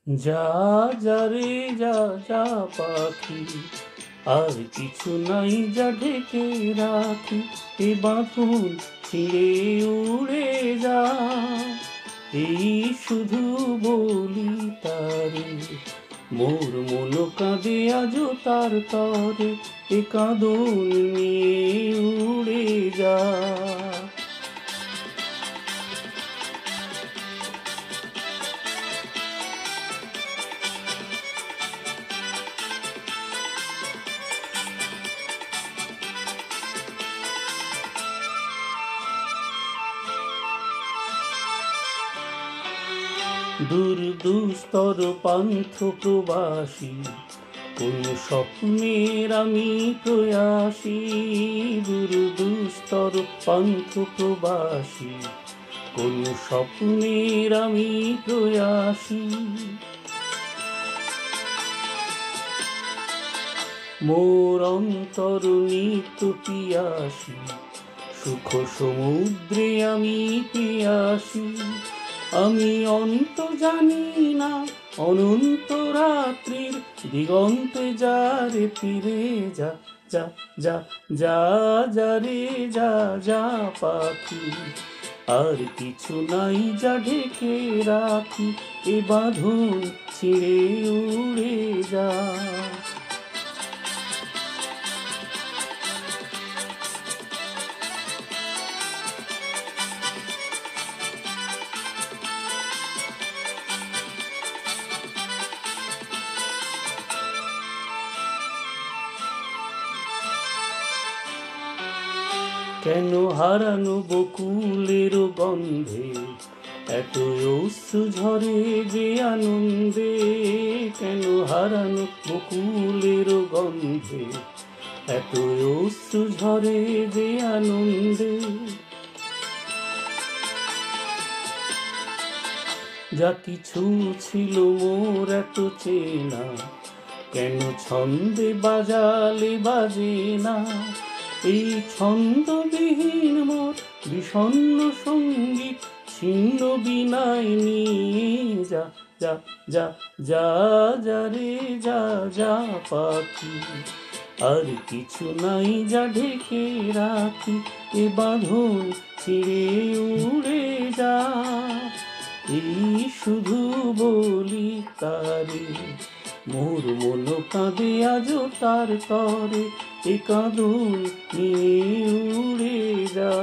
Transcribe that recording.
যা যা রে যা যা পাখি, আর কিছু নাই যা ঢেকে রাখি। এ বাঁধন ছিঁড়ে উড়ে যা, এই শুধু বলি তারে। মোর মন কাঁদে আজও তার তরে, এ কাঁদন নিয়ে উড়ে যা। দূর দুস্তর পান্থ প্রবাসী, কোন স্বপ্নের আমি প্রয়াসী। দূর দুস্তর পান্থ প্রবাসী, কোন স্বপ্নের আমি প্রয়াসী। মোর অন্তর নিত্য পিয়াসী, সুখ সমুদ্রে আমি পিয়াসী। আমি অন্ত জানি না, অনন্ত রাত্রির দিগন্তে যা রে ফিরে যা। যা যা যা যা রে যা যা পাখি, আর কিছু নাই যা ঢেকে রাখি। এ বাঁধন ছিঁড়ে উড়ে যা। কেন হারানো বকুলের গন্ধে এত অশ্রু ঝরে যে আনন্দে। কেন হারানো বকুলের গন্ধে এত অশ্রু ঝরে যে আনন্দে। যা কিছু ছিল মোর এত চেনা, কেন ছন্দে বাজালে বাজে না। এই ছন্দবিহীন মোর বিষণ্ণ সঙ্গীত ছিন্ন বিনায় নিয়ে যা। যা যা যা যা রে যা যা পাখি, আর কিছু নাই যা ঢেকে রাখি। এ বাঁধন ছিঁড়ে উড়ে যা, এই শুধু বলি তারে। মোর মন কাঁদে আজও তার তরে, এ কাঁদন নিয়ে উড়ে যা।